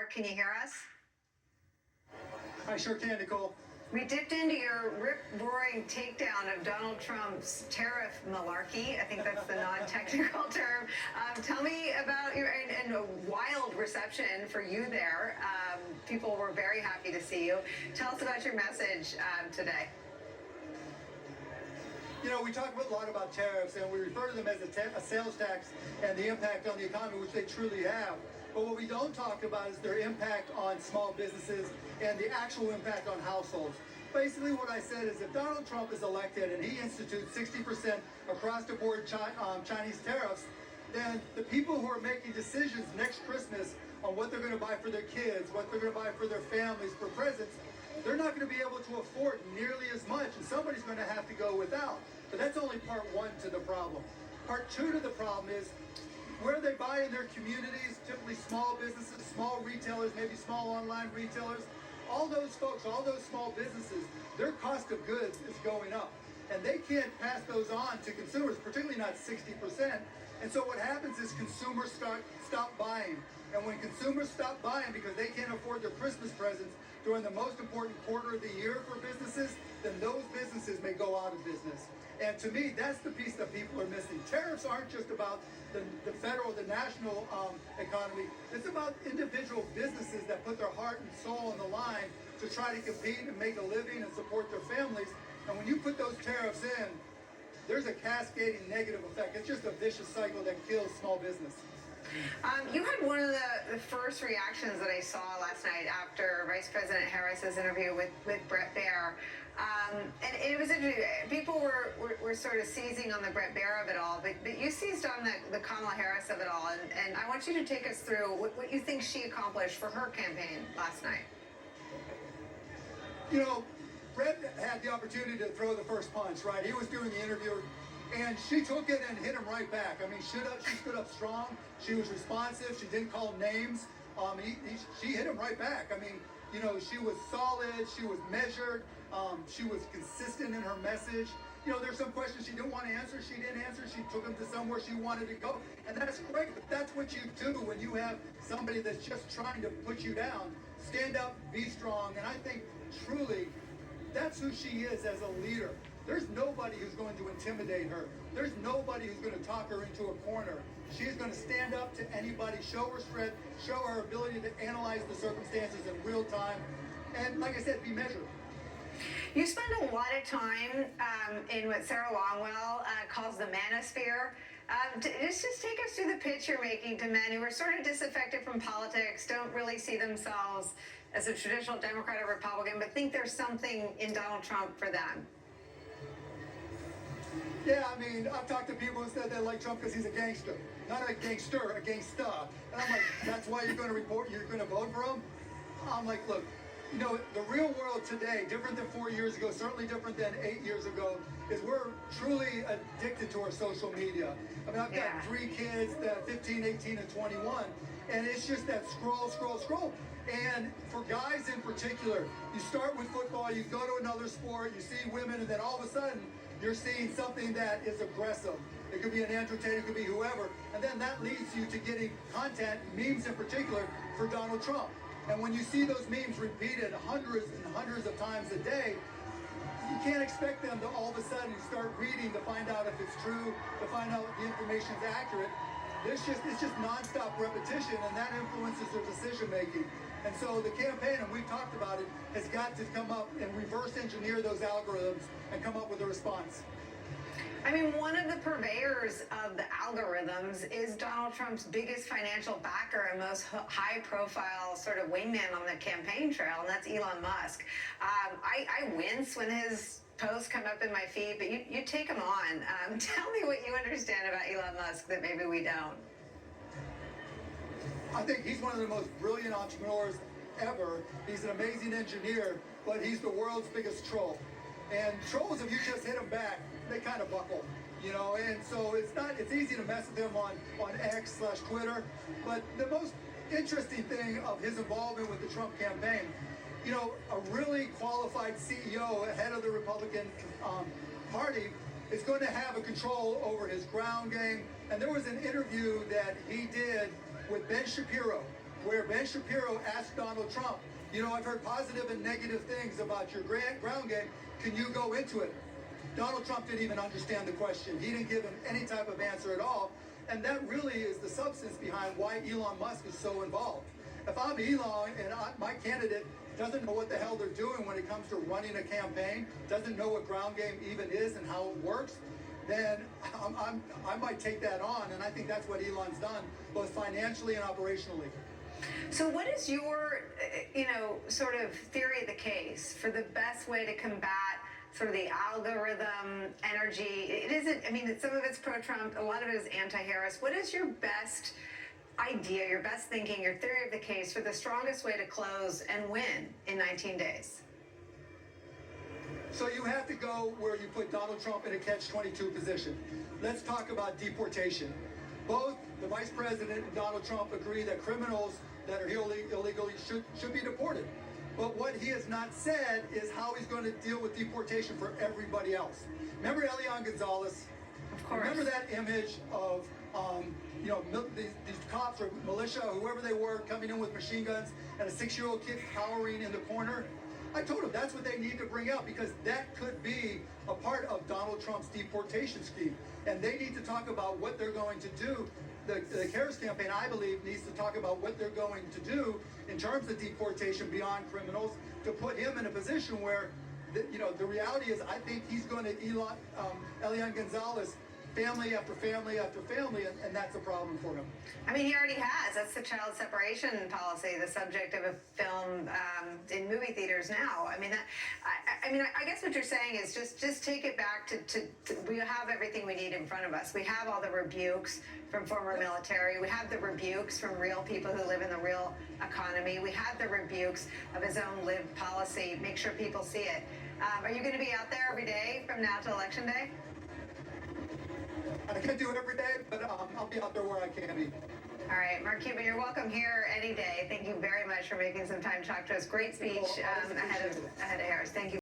Mark, can you hear us? I sure can, Nicole. We dipped into your rip-roaring takedown of Donald Trump's tariff malarkey. I think that's the non-technical term. Tell me about your and a wild reception for you there. People were very happy to see you. Tell us about your message today. You know, we talk a lot about tariffs, and we refer to them as a sales tax and the impact on the economy, which they truly have. But what we don't talk about is their impact on small businesses and the actual impact on households. Basically, what I said is if Donald Trump is elected and he institutes 60% across the board Chinese tariffs, then the people who are making decisions next Christmas on what they're going to buy for their kids, what they're going to buy for their families, for presents, they're not going to be able to afford nearly as much, and somebody's going to have to go without. But that's only part one to the problem. Part two to the problem is where they buy in their communities, typically small businesses, small retailers, maybe small online retailers. All those folks, all those small businesses, their cost of goods is going up. And they can't pass those on to consumers, particularly not 60%. And so what happens is consumers stop buying. And when consumers stop buying because they can't afford their Christmas presents during the most important quarter of the year for businesses, then those businesses may go out of business. And to me, that's the piece that people are missing. Tariffs aren't just about the federal, the national economy. It's about individual businesses that put their heart and soul on the line to try to compete and make a living and support their families. And when you put those tariffs in, there's a cascading negative effect. It's just a vicious cycle that kills small business. You had one of the first reactions that I saw last night after Vice President Harris's interview with Bret Baier. And it was interesting. People were sort of seizing on the Bret Baier of it all, but you seized on the Kamala Harris of it all. And I want you to take us through what you think she accomplished for her campaign last night. You know, Bret had the opportunity to throw the first punch, right? He was doing the interview, and she took it and hit him right back. I mean, she stood up strong. She was responsive. She didn't call names. She hit him right back. I mean, you know, she was solid. She was measured. She was consistent in her message. You know, there's some questions she didn't want to answer. She didn't answer. She took him to somewhere she wanted to go. And that's great. But that's what you do when you have somebody that's just trying to put you down. Stand up, be strong. And I think truly that's who she is as a leader. There's nobody who's going to intimidate her. There's nobody who's going to talk her into a corner. She's going to stand up to anybody, show her strength, show her ability to analyze the circumstances in real time, and like I said, be measured. You spend a lot of time in what Sarah Longwell calls the manosphere. Just take us through the pitch you're making to men who are sort of disaffected from politics, don't really see themselves as a traditional Democrat or Republican, but think there's something in Donald Trump for them. Yeah, I mean, I've talked to people who said they like Trump because he's a gangster. Not a gangster, a gangsta. And I'm like, that's why you're going to vote for him? I'm like, look, you know, the real world today, different than 4 years ago, certainly different than 8 years ago, is we're truly addicted to our social media. I mean, I've got 3 kids, 15, 18, and 21, and it's just that scroll, scroll, scroll. And for guys in particular, you start with football, you go to another sport, you see women, and then all of a sudden, you're seeing something that is aggressive. It could be an Andrew Tate, it could be whoever, and then that leads you to getting content, memes in particular, for Donald Trump. And when you see those memes repeated hundreds and hundreds of times a day, you can't expect them to all of a sudden start reading to find out if it's true, to find out if the information is accurate. It's just nonstop repetition, and that influences their decision making. And so the campaign, and we've talked about it, has got to come up and reverse engineer those algorithms and come up with a response. I mean, one of the purveyors of the algorithms is Donald Trump's biggest financial backer and most high-profile sort of wingman on the campaign trail, and that's Elon Musk. I wince when his posts come up in my feed, but you take them on. Tell me what you understand about Elon Musk that maybe we don't. I think he's one of the most brilliant entrepreneurs ever. He's an amazing engineer, but he's the world's biggest troll. And trolls, if you just hit them back, they kind of buckle, you know. And so it's easy to mess with him on X/Twitter. But the most interesting thing of his involvement with the Trump campaign, you know, a really qualified CEO, head of the Republican Party, is going to have a control over his ground game. And there was an interview that he did with Ben Shapiro, where Ben Shapiro asked Donald Trump, you know, I've heard positive and negative things about your ground game. Can you go into it? Donald Trump didn't even understand the question. He didn't give him any type of answer at all. And that really is the substance behind why Elon Musk is so involved. If I'm Elon and my candidate doesn't know what the hell they're doing when it comes to running a campaign, doesn't know what ground game even is and how it works, then I might take that on. And I think that's what Elon's done, both financially and operationally. So what is your, sort of theory of the case for the best way to combat sort of the algorithm energy? It isn't, I mean, some of it's pro-Trump, a lot of it is anti-Harris. What is your best idea, your best thinking, your theory of the case for the strongest way to close and win in 19 days? So you have to go where you put Donald Trump in a catch-22 position. Let's talk about deportation. Both the Vice President and Donald Trump agree that criminals that are here illegally should be deported. But what he has not said is how he's going to deal with deportation for everybody else. Remember Elian Gonzalez? Of course. Remember that image of these cops or militia, or whoever they were, coming in with machine guns and a 6-year-old kid cowering in the corner? I told him that's what they need to bring out, because that could be a part of Donald Trump's deportation scheme. And they need to talk about what they're going to do. The Harris campaign, I believe, needs to talk about what they're going to do in terms of deportation beyond criminals, to put him in a position where, the reality is, I think he's going to Elian Gonzalez family after family after family, and that's a problem for him. I mean, he already has. That's the child separation policy, the subject of a film in movie theaters now. I mean, I guess what you're saying is just take it back to we have everything we need in front of us. We have all the rebukes from former military. We have the rebukes from real people who live in the real economy. We have the rebukes of his own lived policy. Make sure people see it. Are you going to be out there every day from now to Election Day? I can't do it every day, but I'll be out there where I can be. All right, Mark Cuban, you're welcome here any day. Thank you very much for making some time to talk to us. Great speech ahead of Harris. Thank you.